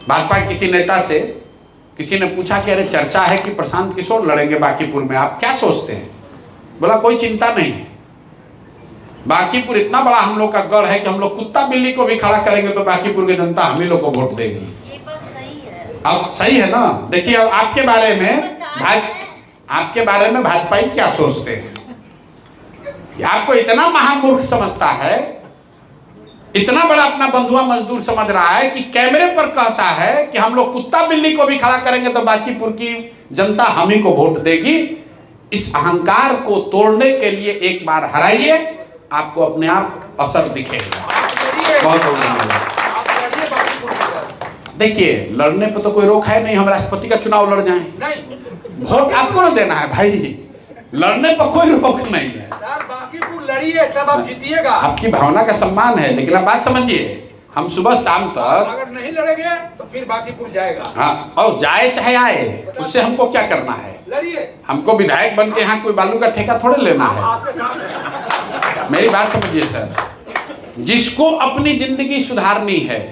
भाजपा किसी नेता से किसी ने पूछा कि अरे चर्चा है कि प्रशांत किशोर लड़ेंगे बांकीपुर में, आप क्या सोचते हैं? बोला कोई चिंता नहीं, बांकीपुर इतना बड़ा हम लोग का गढ़ है कि हम लोग कुत्ता बिल्ली को भी खड़ा करेंगे तो बांकीपुर की जनता हम ही लोग को वोट देगी। ये बात सही है। अब सही है ना? देखिए अब आपके बारे में भाजपाई क्या सोचते हैं? आपको इतना महामूर्ख समझता है, इतना बड़ा अपना बंधुआ मजदूर समझ रहा है कि कैमरे पर कहता है कि हम लोग कुत्ता बिल्ली को भी खड़ा करेंगे तो बांकीपुर की जनता हम ही को वोट देगी। इस अहंकार को तोड़ने के लिए एक बार हराइए, आपको अपने आप असर दिखेगा। बहुत धन्यवाद। देखिए लड़ने पर तो कोई रोक है नहीं, हम राष्ट्रपति का चुनाव लड़ जाएं, वोट आपको ना देना है भाई, लड़ने पर कोई रोक नहीं है। बांकीपुर लड़िए तब आप जीतिएगा, आपकी भावना का सम्मान है, लेकिन आप बात समझिए, हम सुबह शाम तक अगर नहीं लड़ेंगे तो फिर बांकीपुर जाएगा। हाँ, और जाए चाहे आए, उससे हमको क्या करना है? लड़िए। हमको विधायक बन के यहाँ कोई बालू का ठेका थोड़े लेना है। आपके साथ है। मेरी बात समझिए सर, जिसको अपनी जिंदगी सुधारनी है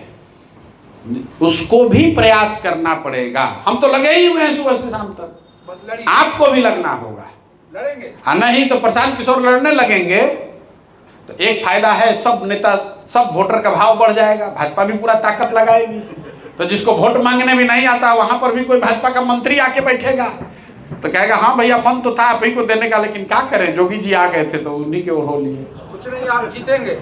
उसको भी प्रयास करना पड़ेगा। हम तो लगे ही हुए हैं सुबह से शाम तक, बस लड़िए। आपको भी लगना होगा, लड़ेंगे। नहीं तो प्रशांत किशोर लड़ने लगेंगे तो एक फायदा है, सब नेता सब वोटर का भाव बढ़ जाएगा, भाजपा भी पूरा ताकत लगाएगी। तो जिसको वोट मांगने भी नहीं आता वहां पर भी कोई भाजपा का मंत्री आके बैठेगा तो कहेगा हाँ भैया मन तो था आप ही को देने का, लेकिन क्या करें जोगी जी आ गए थे तो उन्हीं के ओर हो लिए। कुछ नहीं, आप जीतेंगे।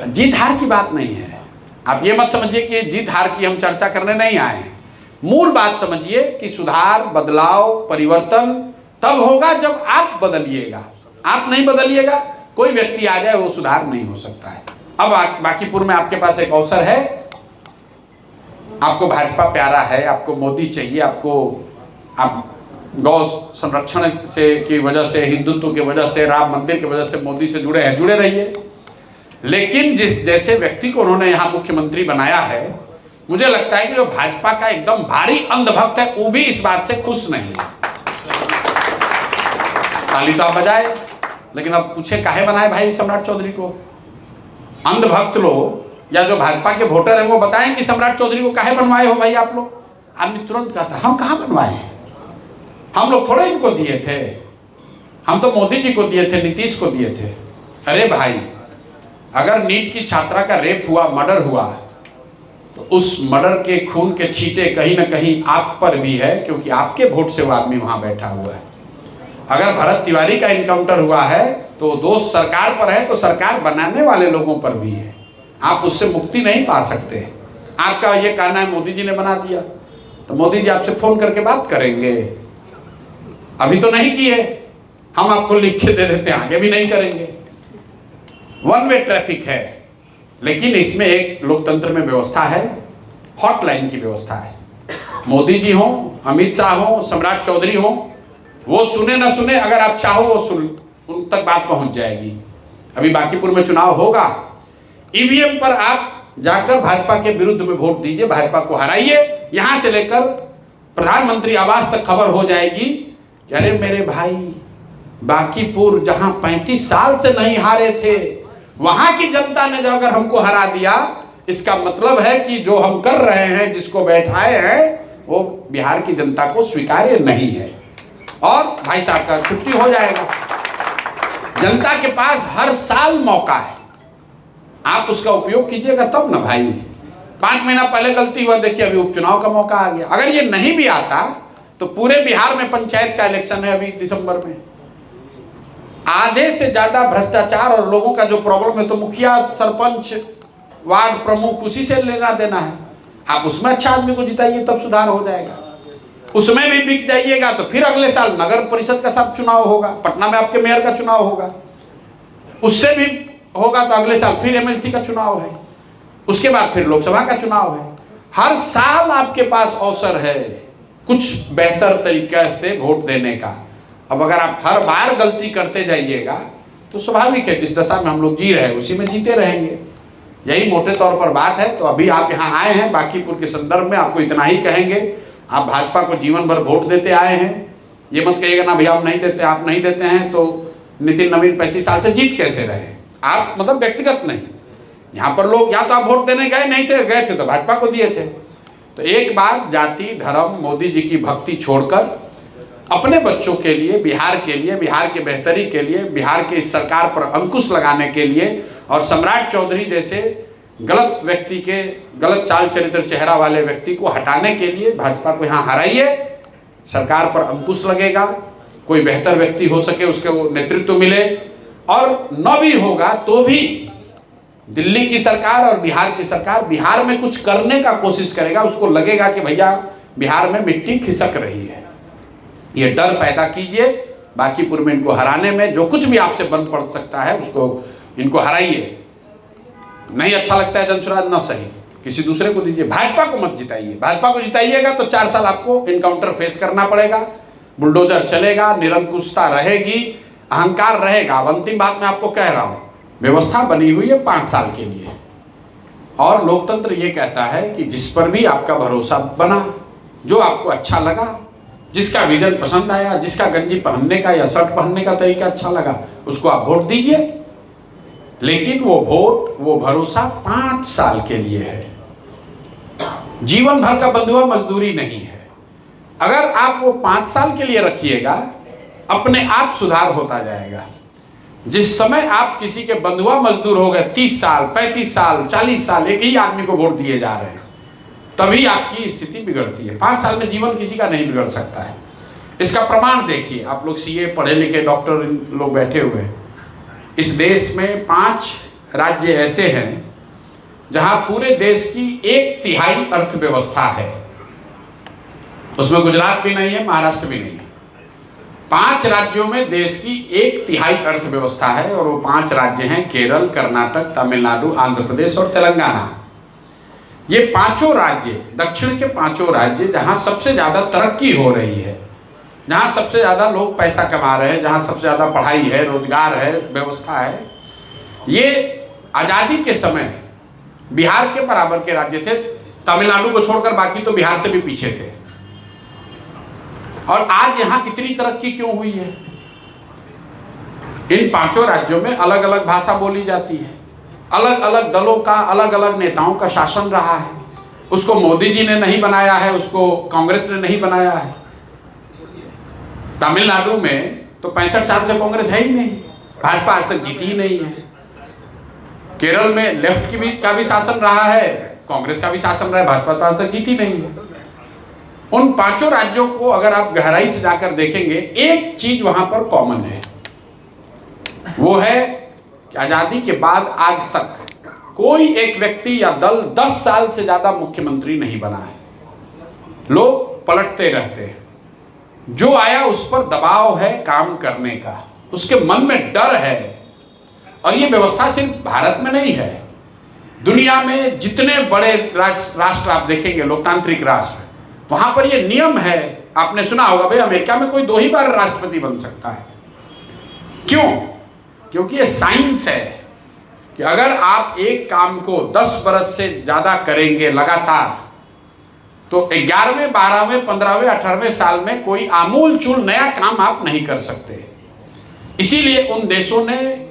जीत हार की बात नहीं है, आप ये मत समझिए कि जीत हार की हम चर्चा करने नहीं आए हैं। मूल बात समझिए कि सुधार, बदलाव, परिवर्तन तब होगा जब आप बदलिएगा। आप नहीं बदलिएगा, कोई व्यक्ति आ जाए वो सुधार नहीं हो सकता है। अब बांकीपुर में आपके पास एक अवसर है, आपको भाजपा प्यारा है, आपको मोदी चाहिए, आप गौ संरक्षण से की वजह से, हिंदुत्व की वजह से, राम मंदिर की वजह से मोदी से जुड़े हैं, जुड़े रहिए। लेकिन जिस जैसे व्यक्ति को उन्होंने यहाँ मुख्यमंत्री बनाया है, मुझे लगता है कि जो भाजपा का एकदम भारी अंधभक्त है वो भी इस बात से खुश नहीं है। ताली तो आप बजाए, लेकिन अब पूछे काहे बनाए भाई सम्राट चौधरी को? अंधभक्त लोग या जो भाजपा के वोटर हैं वो बताएं कि सम्राट चौधरी को काहे बनवाए हो भाई आप लोग? आदमी तुरंत कहता हम कहाँ बनवाए, हम लोग थोड़े इनको दिए थे, हम तो मोदी जी को दिए थे, नीतीश को दिए थे। अरे भाई, अगर नीट की छात्रा का रेप हुआ, मर्डर हुआ, तो उस मर्डर के खून के छींटे कहीं ना कहीं आप पर भी है, क्योंकि आपके वोट से वो आदमी वहां बैठा हुआ है। अगर भरत तिवारी का इनकाउंटर हुआ है तो दोष सरकार पर है, तो सरकार बनाने वाले लोगों पर भी है, आप उससे मुक्ति नहीं पा सकते। आपका ये कहना है मोदी जी ने बना दिया, तो मोदी जी आपसे फोन करके बात करेंगे, अभी तो नहीं किए, हम आपको लिख के दे देते हैं, आगे भी नहीं करेंगे। वन वे ट्रैफिक है, लेकिन इसमें एक लोकतंत्र में व्यवस्था है, हॉटलाइन की व्यवस्था है। मोदी जी हो, अमित शाह हो, सम्राट चौधरी हो, वो सुने ना सुने, अगर आप चाहो वो सुन, उन तक बात पहुंच जाएगी। अभी बांकीपुर में चुनाव होगा, ईवीएम पर आप जाकर भाजपा के विरुद्ध में वोट दीजिए, भाजपा को हराइए, यहां से लेकर प्रधानमंत्री आवास तक खबर हो जाएगी कि अरे मेरे भाई, बांकीपुर जहां 35 साल से नहीं हारे थे, वहां की जनता ने जो अगर हमको हरा दिया, इसका मतलब है कि जो हम कर रहे हैं, जिसको बैठाए हैं, वो बिहार की जनता को स्वीकार्य नहीं है, और भाई साहब का छुट्टी हो जाएगा। जनता के पास हर साल मौका है, आप उसका उपयोग कीजिएगा तब ना भाई। 5 महीना पहले गलती हुआ, देखिए अभी उपचुनाव का मौका आ गया। अगर ये नहीं भी आता तो पूरे बिहार में पंचायत का इलेक्शन है अभी दिसंबर में, आधे से ज्यादा भ्रष्टाचार और लोगों का जो प्रॉब्लम है, तो मुखिया, सरपंच, वार्ड प्रमुख, उसी से लेना देना है। आप उसमें अच्छा आदमी को जिताइए, तब सुधार हो जाएगा। उसमें भी बिक जाइएगा तो फिर अगले साल नगर परिषद का सब चुनाव होगा, पटना में आपके मेयर का चुनाव होगा, उससे भी होगा तो अगले साल फिर एमएलसी का चुनाव है, उसके बाद फिर लोकसभा का चुनाव है। हर साल आपके पास अवसर है कुछ बेहतर तरीके से वोट देने का। अब अगर आप हर बार गलती करते जाइएगा तो स्वाभाविक है, जिस दशा में हम लोग जी रहे हैं उसी में जीते रहेंगे। यही मोटे तौर पर बात है। तो अभी आप यहाँ आए हैं, बांकीपुर के संदर्भ में आपको इतना ही कहेंगे, आप भाजपा को जीवन भर वोट देते आए हैं, ये मत कहिएगा ना भैया हम नहीं देते, आप नहीं देते हैं तो नितिन नवीन 35 साल से जीत कैसे रहे। आप मतलब व्यक्तिगत नहीं, यहाँ पर लोग या तो आप वोट देने गए नहीं थे, गए थे तो भाजपा को दिए थे, तो एक बार जाति धर्म मोदी जी की भक्ति छोड़कर अपने बच्चों के लिए, बिहार के बेहतरी के लिए, बिहार के इस सरकार पर अंकुश लगाने के लिए और सम्राट चौधरी जैसे गलत व्यक्ति के, गलत चाल चरित्र चेहरा वाले व्यक्ति को हटाने के लिए भाजपा को यहाँ हराइए। सरकार पर अंकुश लगेगा, कोई बेहतर व्यक्ति हो सके उसके वो नेतृत्व मिले, और न भी होगा तो भी दिल्ली की सरकार और बिहार की सरकार बिहार में कुछ करने का कोशिश करेगा। उसको लगेगा कि भैया बिहार में मिट्टी खिसक रही है, ये डर पैदा कीजिए। बांकीपुर में इनको हराने में जो कुछ भी आपसे बंद पड़ सकता है उसको, इनको हराइए। नहीं अच्छा लगता है जनसुराज, ना सही, किसी दूसरे को दीजिए, भाजपा को मत जिताइए। भाजपा को जिताइएगा तो 4 साल आपको इनकाउंटर फेस करना पड़ेगा, बुलडोजर चलेगा, निरंकुशता रहेगी, अहंकार रहेगा। अब अंतिम बात मैं आपको कह रहा हूं, व्यवस्था बनी हुई है 5 साल के लिए, और लोकतंत्र ये कहता है कि जिस पर भी आपका भरोसा बना, जो आपको अच्छा लगा, जिसका विजन पसंद आया, जिसका गंजी पहनने का या शर्ट पहनने का तरीका अच्छा लगा, उसको आप वोट दीजिए। लेकिन वो वोट, वो भरोसा 5 साल के लिए है, जीवन भर का बंधुआ मजदूरी नहीं है। अगर आप वो 5 साल के लिए रखिएगा, अपने आप सुधार होता जाएगा। जिस समय आप किसी के बंधुआ मजदूर हो गए, 30 साल 35 साल 40 साल एक ही आदमी को वोट दिए जा रहे हैं, तभी आपकी स्थिति बिगड़ती है। 5 साल में जीवन किसी का नहीं बिगड़ सकता है। इसका प्रमाण देखिए, आप लोग सीए पढ़े लिखे डॉक्टर लोग बैठे हुए हैं। इस देश में 5 राज्य ऐसे हैं जहां पूरे देश की 1/3 अर्थव्यवस्था है। उसमें गुजरात भी नहीं है, महाराष्ट्र भी नहीं है। 5 राज्यों में देश की 1/3 अर्थव्यवस्था है, और वो 5 राज्य हैं केरल, कर्नाटक, तमिलनाडु, आंध्र प्रदेश और तेलंगाना। ये 5 राज्य, दक्षिण के 5 राज्य जहां सबसे ज्यादा तरक्की हो रही है, जहां सबसे ज्यादा लोग पैसा कमा रहे हैं, जहां सबसे ज्यादा पढ़ाई है, रोजगार है, व्यवस्था है। ये आजादी के समय बिहार के बराबर के राज्य थे, तमिलनाडु को छोड़कर बाकी तो बिहार से भी पीछे थे। और आज यहां इतनी तरक्की क्यों हुई है? इन 5 राज्यों में अलग अलग भाषा बोली जाती है, अलग अलग दलों का, अलग अलग नेताओं का शासन रहा है। उसको मोदी जी ने नहीं बनाया है, उसको कांग्रेस ने नहीं बनाया है। तमिलनाडु में तो 65 साल से कांग्रेस है ही नहीं, भाजपा आज तक जीती ही नहीं है। केरल में लेफ्ट का भी शासन रहा है, कांग्रेस का भी शासन रहा है, भाजपा तो आज तक जीती नहीं है। उन 5 राज्यों को अगर आप गहराई से जाकर देखेंगे, एक चीज वहां पर कॉमन है, वो है कि आजादी के बाद आज तक कोई एक व्यक्ति या दल 10 साल से ज्यादा मुख्यमंत्री नहीं बना है। लोग पलटते रहते हैं, जो आया उस पर दबाव है काम करने का, उसके मन में डर है। और ये व्यवस्था सिर्फ भारत में नहीं है, दुनिया में जितने बड़े राष्ट्र आप देखेंगे, लोकतांत्रिक राष्ट्र, वहां पर ये नियम है। आपने सुना होगा भाई अमेरिका में कोई 2 ही बार राष्ट्रपति बन सकता है। क्यों? क्योंकि ये साइंस है कि अगर आप एक काम को 10 बरस से ज्यादा करेंगे लगातार, तो 11वें 12वें 15वें 18वें साल में कोई आमूल चूल नया काम आप नहीं कर सकते। इसीलिए उन देशों ने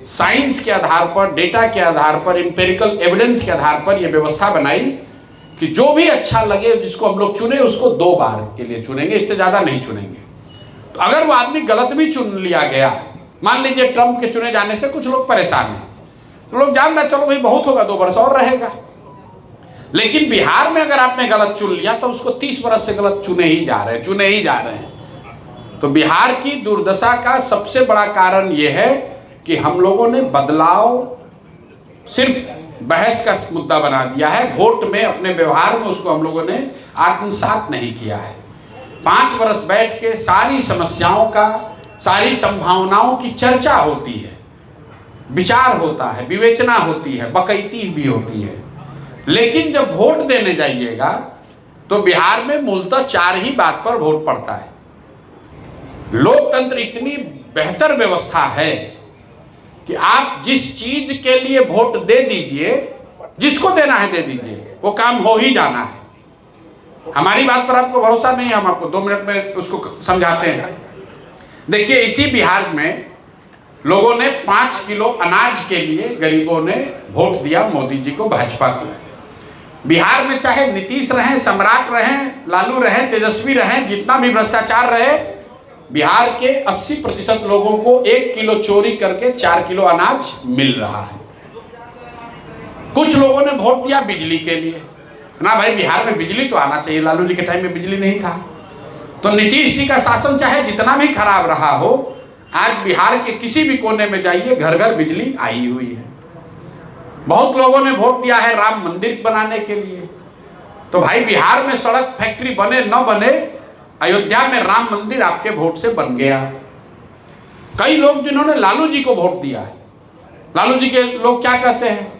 साइंस के आधार पर, डेटा के आधार पर, एम्पिरिकल एविडेंस के आधार पर यह व्यवस्था बनाई कि जो भी अच्छा लगे, जिसको हम लोग चुने, उसको 2 बार के लिए चुनेंगे, इससे ज्यादा नहीं चुनेंगे। तो अगर वो आदमी गलत भी चुन लिया गया, मान लीजिए ट्रंप के चुने जाने से कुछ लोग परेशान हैं, तो लोग जान रहे चलो भाई बहुत होगा, 2 बरस और रहेगा। लेकिन बिहार में अगर आपने गलत चुन लिया तो उसको 30 बरस से गलत चुने ही जा रहे हैं। तो बिहार की दुर्दशा का सबसे बड़ा कारण यह है कि हम लोगों ने बदलाव सिर्फ बहस का मुद्दा बना दिया है, वोट में, अपने व्यवहार में उसको हम लोगों ने आत्मसात नहीं किया है। 5 बरस बैठ के सारी समस्याओं का, सारी संभावनाओं की चर्चा होती है, विचार होता है, विवेचना होती है, बकैती भी होती है। लेकिन जब वोट देने जाइएगा तो बिहार में मूलतः 4 ही बात पर वोट पड़ता है। लोकतंत्र इतनी बेहतर व्यवस्था है कि आप जिस चीज के लिए वोट दे दीजिए, जिसको देना है दे दीजिए, वो काम हो ही जाना है। हमारी बात पर आपको भरोसा नहीं है, हम आपको 2 मिनट में उसको समझाते हैं। देखिए, इसी बिहार में लोगों ने 5 किलो अनाज के लिए, गरीबों ने वोट दिया मोदी जी को, भाजपा को। बिहार में चाहे नीतीश रहें, सम्राट रहें, लालू रहें, तेजस्वी रहें, जितना भी भ्रष्टाचार रहे, बिहार के 80% लोगों को 1 किलो चोरी करके 4 किलो अनाज मिल रहा है। कुछ लोगों ने वोट दिया बिजली के लिए, ना भाई बिहार में बिजली तो आना चाहिए, लालू जी के टाइम में बिजली नहीं था। तो नीतीश जी का शासन चाहे जितना भी खराब रहा हो, आज बिहार के किसी भी कोने में जाइए, घर घर बिजली आई हुई है। बहुत लोगों ने वोट दिया है राम मंदिर बनाने के लिए। तो भाई बिहार में सड़क, फैक्ट्री बने न बने, अयोध्या में राम मंदिर आपके वोट से बन गया। कई लोग जिन्होंने लालू जी को वोट दिया है, लालू जी के लोग क्या कहते हैं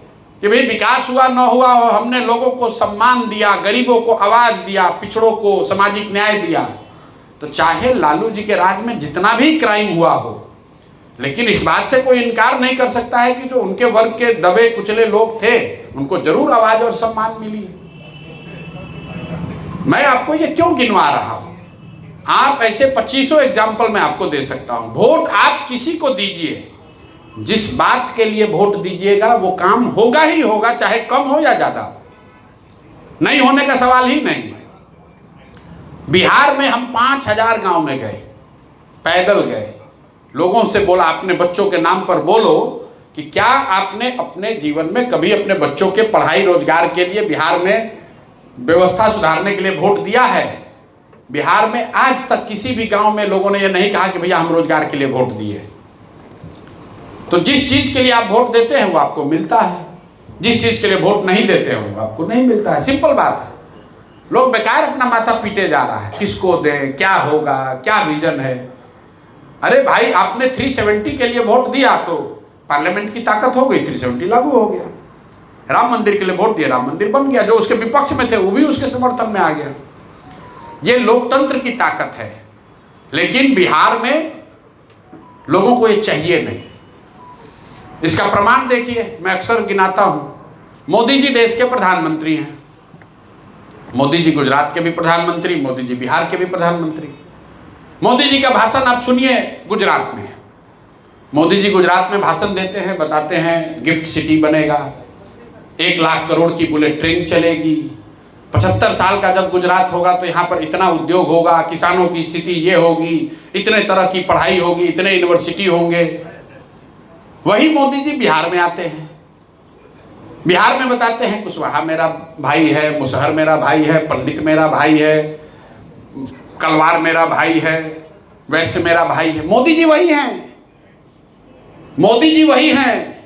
कि भाई विकास हुआ न हुआ हो, हमने लोगों को सम्मान दिया, गरीबों को आवाज दिया, पिछड़ों को सामाजिक न्याय दिया। तो चाहे लालू जी के राज में जितना भी क्राइम हुआ हो, लेकिन इस बात से कोई इनकार नहीं कर सकता है कि जो उनके वर्ग के दबे कुचले लोग थे, उनको जरूर आवाज और सम्मान मिली। मैं आपको ये क्यों गिनवा रहा हूं? आप ऐसे 2500 एग्जाम्पल मैं आपको दे सकता हूं। वोट आप किसी को दीजिए, जिस बात के लिए वोट दीजिएगा वो काम होगा ही होगा, चाहे कम हो या ज्यादा, नहीं होने का सवाल ही नहीं। बिहार में हम 5000 गांव में गए, पैदल गए, लोगों से बोला अपने बच्चों के नाम पर बोलो कि क्या आपने अपने जीवन में कभी अपने बच्चों के पढ़ाई रोजगार के लिए बिहार में व्यवस्था सुधारने के लिए वोट दिया है? बिहार में आज तक किसी भी गांव में लोगों ने यह नहीं कहा कि भैया हम रोजगार के लिए वोट दिए। तो जिस चीज के लिए आप वोट देते हैं वो आपको मिलता है, जिस चीज के लिए वोट नहीं देते हैं वो आपको नहीं मिलता है। सिंपल बात है। लोग बेकार अपना माथा पीटे जा रहा है, किसको दें, क्या होगा, क्या विजन है। अरे भाई आपने 370 के लिए वोट दिया तो पार्लियामेंट की ताकत हो गई, 370 लागू हो गया। राम मंदिर के लिए वोट दिया, राम मंदिर बन गया। जो उसके विपक्ष में थे वो भी उसके समर्थन में आ गया। ये लोकतंत्र की ताकत है। लेकिन बिहार में लोगों को ये चाहिए नहीं। इसका प्रमाण देखिए, मैं अक्सर गिनाता हूं, मोदी जी देश के प्रधानमंत्री हैं। मोदी जी गुजरात के भी प्रधानमंत्री, मोदी जी बिहार के भी प्रधानमंत्री। मोदी जी का भाषण आप सुनिए गुजरात में। मोदी जी गुजरात में भाषण देते हैं, बताते हैं गिफ्ट सिटी बनेगा, 1 लाख करोड़ की बुलेट ट्रेन चलेगी, 75 साल का जब गुजरात होगा तो यहाँ पर इतना उद्योग होगा, किसानों की स्थिति ये होगी, इतने तरह की पढ़ाई होगी, इतने यूनिवर्सिटी होंगे। वही मोदी जी बिहार में आते हैं, बिहार में बताते हैं कुशवाहा मेरा भाई है, मुसहर मेरा भाई है, पंडित मेरा भाई है, कलवार मेरा भाई है, वैश्य मेरा भाई है। मोदी जी वही हैं, मोदी जी वही हैं।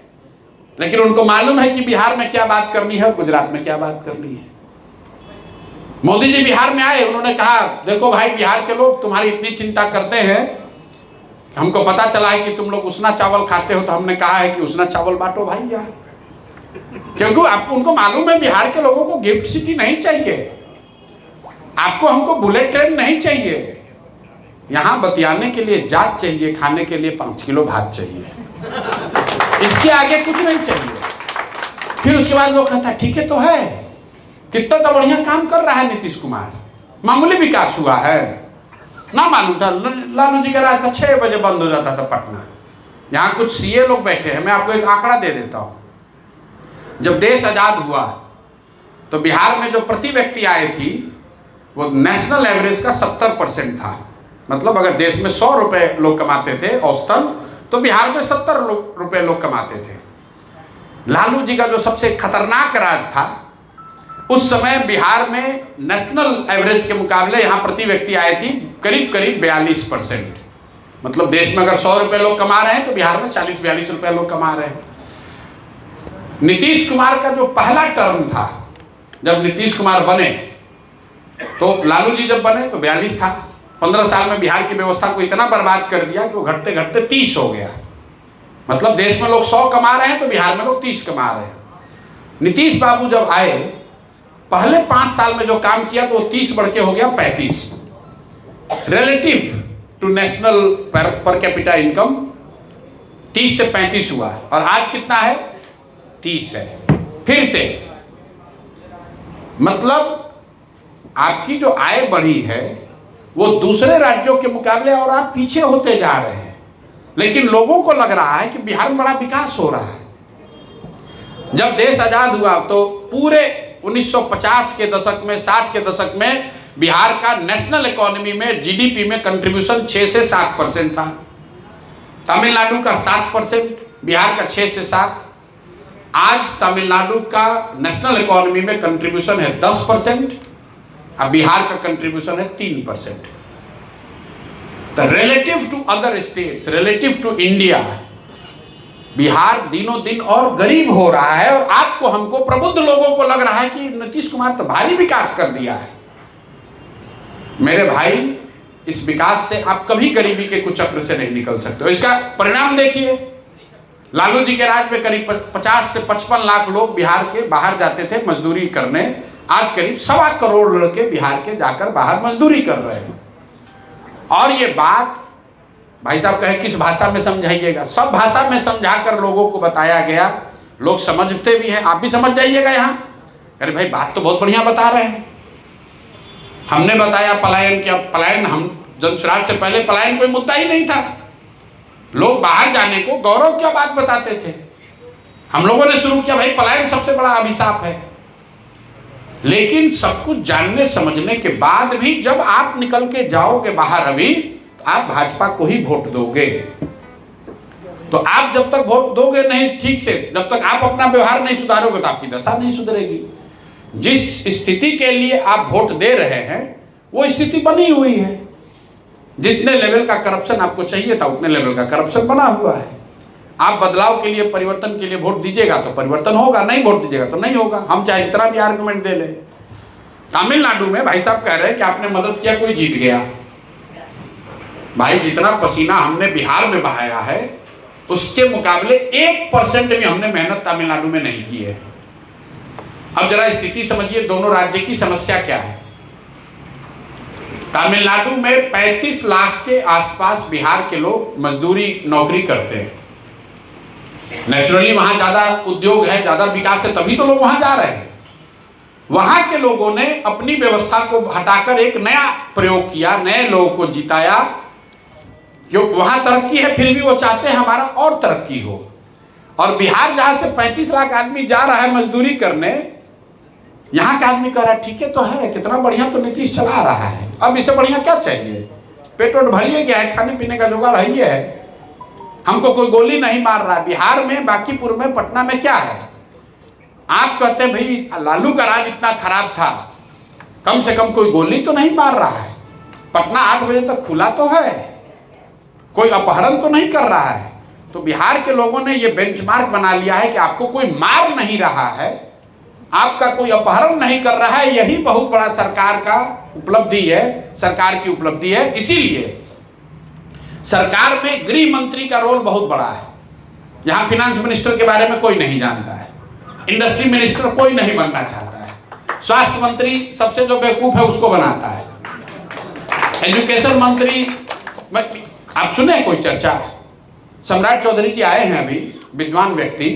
लेकिन उनको मालूम है कि बिहार में क्या बात करनी है, गुजरात में क्या बात करनी है। मोदी जी बिहार में आए, उन्होंने कहा देखो भाई बिहार के लोग तुम्हारी इतनी चिंता करते हैं, हमको पता चला है कि तुम लोग उसना चावल खाते हो, तो हमने कहा है कि उसना चावल बांटो भाई यहाँ। क्योंकि आपको उनको मालूम है बिहार के लोगों को गिफ्ट सिटी नहीं चाहिए, आपको हमको बुलेट ट्रेन नहीं चाहिए, यहाँ बतियाने के लिए जात चाहिए, खाने के लिए 5 किलो भात चाहिए, इसके आगे कुछ नहीं चाहिए। फिर उसके बाद लोग कहता ठीक है तो है, कितना तो बढ़िया काम कर रहा है नीतीश कुमार, मामूली विकास हुआ है। ना मालूम था लालू जी का राज था 6 बजे बंद हो जाता था पटना। यहाँ कुछ सीए लोग बैठे हैं, मैं आपको एक आंकड़ा दे देता हूँ। जब देश आजाद हुआ तो बिहार में जो प्रति व्यक्ति आय थी वो नेशनल एवरेज का 70% था। मतलब अगर देश में 100 रुपए लोग कमाते थे औसतन, तो बिहार में 70 रुपए लोग कमाते थे। लालू जी का जो सबसे खतरनाक राज था, उस समय बिहार में नेशनल एवरेज के मुकाबले यहाँ प्रति व्यक्ति आय थी करीब 42%। मतलब देश में अगर 100 रुपए लोग कमा रहे हैं तो बिहार में 40-42 रुपए लोग कमा रहे हैं। नीतीश कुमार का जो पहला टर्म था, जब नीतीश कुमार बने, तो लालू जी जब बने तो 42 था। 15 साल में बिहार की व्यवस्था को इतना बर्बाद कर दिया कि वो घटते घटते 30 हो गया। मतलब देश में लोग 100 कमा रहे हैं तो बिहार में लोग 30 कमा रहे हैं। नीतीश बाबू जब आए, पहले 5 साल में जो काम किया तो वो 30 बढ़ के हो गया 35। Relative to national per capita income 30 से 35 हुआ, और आज कितना है? 30 है। फिर से मतलब आपकी जो आय बढ़ी है वो दूसरे राज्यों के मुकाबले और आप पीछे होते जा रहे हैं, लेकिन लोगों को लग रहा है कि बिहार में बड़ा विकास हो रहा है। जब देश आजाद हुआ तो पूरे 1950 के दशक में, 60 के दशक में बिहार का नेशनल इकोनॉमी में, जीडीपी में कंट्रीब्यूशन 6 से 7% था। तमिलनाडु का 7%, बिहार का 6 से 7। आज तमिलनाडु का नेशनल इकोनॉमी में कंट्रीब्यूशन है 10%, अब बिहार का कंट्रीब्यूशन है 3%। तो relative to other states, relative to India, Bihar दिनों दिन और गरीब हो रहा है। और आपको, हमको, प्रबुद्ध लोगों को लग रहा है कि नीतीश कुमार तो भारी विकास कर दिया है। मेरे भाई, इस विकास से आप कभी गरीबी के कुचक्र से नहीं निकल सकते हो। इसका परिणाम देखिए, लालू जी के राज में करीब 50 से 55 लाख लोग बिहार के बाहर जाते थे मजदूरी करने। आज करीब 1.25 करोड़ लड़के बिहार के जाकर बाहर मजदूरी कर रहे हैं। और ये बात भाई साहब कहे किस भाषा में समझाइएगा, सब भाषा में समझाकर लोगों को बताया गया। लोग समझते भी हैं, आप भी समझ जाइएगा। यहाँ अरे भाई बात तो बहुत बढ़िया बता रहे हैं। हमने बताया पलायन क्या, पलायन, हम जनसुराज से पहले पलायन कोई मुद्दा ही नहीं था। लोग बाहर जाने को गौरव क्या बात बताते थे। हम लोगों ने शुरू किया भाई पलायन सबसे बड़ा अभिशाप है। लेकिन सब कुछ जानने समझने के बाद भी जब आप निकल के जाओगे बाहर, अभी तो आप भाजपा को ही वोट दोगे। तो आप जब तक वोट दोगे नहीं ठीक से, जब तक आप अपना व्यवहार नहीं सुधारोगे तो आपकी दशा नहीं सुधरेगी। जिस स्थिति के लिए आप वोट दे रहे हैं वो स्थिति बनी हुई है। जितने लेवल का करप्शन आपको चाहिए था उतने लेवल का करप्शन बना हुआ है। आप बदलाव के लिए, परिवर्तन के लिए वोट दीजिएगा तो परिवर्तन होगा, नहीं वोट दीजिएगा तो नहीं होगा। हम चाहे जितना भी आर्गुमेंट दे ले। तमिलनाडु में भाई साहब कह रहे हैं कि आपने मदद किया, कोई जीत गया। भाई जितना पसीना हमने बिहार में बहाया है उसके मुकाबले 1% भी हमने मेहनत तमिलनाडु में नहीं की है। अब जरा स्थिति समझिए, दोनों राज्य की समस्या क्या है। तमिलनाडु में 35 लाख के आसपास बिहार के लोग मजदूरी नौकरी करते हैं। नेचुरली वहां ज्यादा उद्योग है, ज्यादा विकास है, तभी तो लोग वहां जा रहे हैं। वहां के लोगों ने अपनी व्यवस्था को हटाकर एक नया प्रयोग किया, नए लोगों को जिताया। जो वहां तरक्की है फिर भी वो चाहते हैं हमारा और तरक्की हो। और बिहार जहां से 35 लाख आदमी जा रहा है मजदूरी करने, यहाँ का आदमी कह रहा है ठीक है तो है, कितना बढ़िया तो नीतीश चला रहा है, अब इससे बढ़िया क्या चाहिए। पेट वोट भरिए गया है, खाने पीने का जुगाड़ है, ये है। हमको कोई गोली नहीं मार रहा। बिहार में, बांकीपुर में, पटना में क्या है। आप कहते हैं भाई लालू का राज इतना खराब था, कम से कम कोई गोली तो नहीं मार रहा है। पटना 8 बजे तक खुला तो है, कोई अपहरण तो नहीं कर रहा है। तो बिहार के लोगों ने ये बेंचमार्क बना लिया है कि आपको कोई मार नहीं रहा है, आपका कोई अपहरण नहीं कर रहा है। यही बहुत बड़ा सरकार का उपलब्धि है, सरकार की उपलब्धि है। इसीलिए सरकार में गृह मंत्री का रोल बहुत बड़ा है। यहाँ फाइनेंस मिनिस्टर के बारे में कोई नहीं जानता है, इंडस्ट्री मिनिस्टर कोई नहीं बनना चाहता है, स्वास्थ्य मंत्री सबसे जो बेवकूफ है उसको बनाता है, एजुकेशन मंत्री। आप सुने कोई चर्चा? सम्राट चौधरी जी आए हैं अभी, विद्वान व्यक्ति।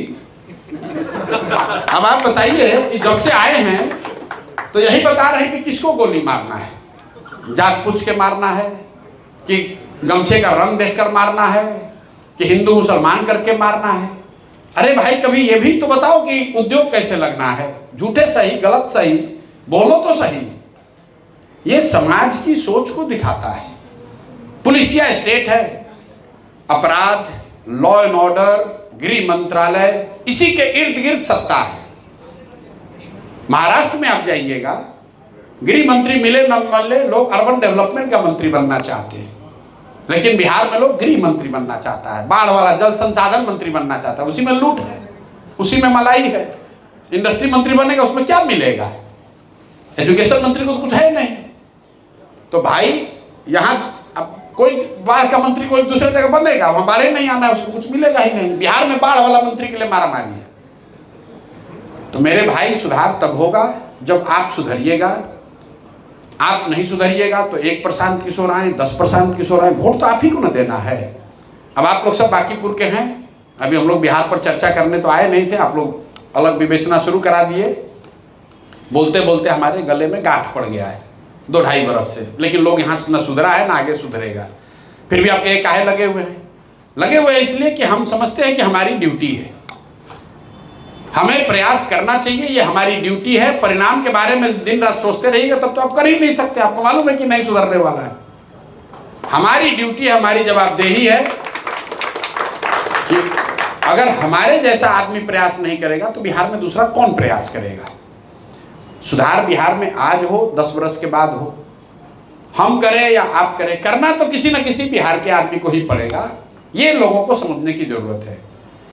अब आप बताइए, जब से आए हैं तो यही बता रहे हैं कि किसको गोली मारना है, जात पूछ के मारना है कि गमछे का रंग देखकर मारना है कि हिंदू मुसलमान करके मारना है। अरे भाई कभी ये भी तो बताओ कि उद्योग कैसे लगना है। झूठे सही, गलत सही, बोलो तो सही। ये समाज की सोच को दिखाता है। पुलिसिया स्टेट है, अपराध, लॉ एंड ऑर्डर, गृह मंत्रालय, इसी के इर्द गिर्द सत्ता है। महाराष्ट्र में आप जाइएगा, गृह मंत्री मिले न मिले, लोग अर्बन डेवलपमेंट का मंत्री बनना चाहते हैं। लेकिन बिहार में लोग गृह मंत्री बनना चाहता है, बाढ़ वाला जल संसाधन मंत्री बनना चाहता है। उसी में लूट है, उसी में मलाई है। इंडस्ट्री मंत्री बनेगा, उसमें क्या मिलेगा? एजुकेशन मंत्री को तो कुछ है नहीं। तो भाई यहाँ अब कोई बाढ़ का मंत्री कोई दूसरे जगह बनेगा, वहां बाढ़ ही नहीं आना है, उसको कुछ मिलेगा ही नहीं। बिहार में बाढ़ वाला मंत्री के लिए मारा मारी है। तो मेरे भाई सुधार तब होगा जब आप सुधरिएगा। आप नहीं सुधरिएगा तो 1 प्रशांत किशोर आए, 10 प्रशांत किशोर आए, वोट तो आप ही को ना देना है। अब आप लोग सब बांकीपुर के हैं, अभी हम लोग बिहार पर चर्चा करने तो आए नहीं थे, आप लोग अलग विवेचना शुरू करा दिए। बोलते बोलते हमारे गले में गांठ पड़ गया है 2-2.5 बरस से। लेकिन लोग यहाँ न सुधरा है ना आगे सुधरेगा। फिर भी आप ये काहे लगे हुए हैं? लगे हुए हैं इसलिए कि हम समझते हैं कि हमारी ड्यूटी है। हमें प्रयास करना चाहिए, ये हमारी ड्यूटी है। परिणाम के बारे में दिन रात सोचते रहिएगा तब तो आप कर ही नहीं सकते, आपको मालूम है कि नहीं सुधरने वाला है। हमारी ड्यूटी, हमारी जवाबदेही है कि अगर हमारे जैसा आदमी प्रयास नहीं करेगा तो बिहार में दूसरा कौन प्रयास करेगा। सुधार बिहार में आज हो, 10 वर्ष के बाद हो, हम करें या आप करें, करना तो किसी न किसी बिहार के आदमी को ही पड़ेगा। ये लोगों को समझने की जरूरत है।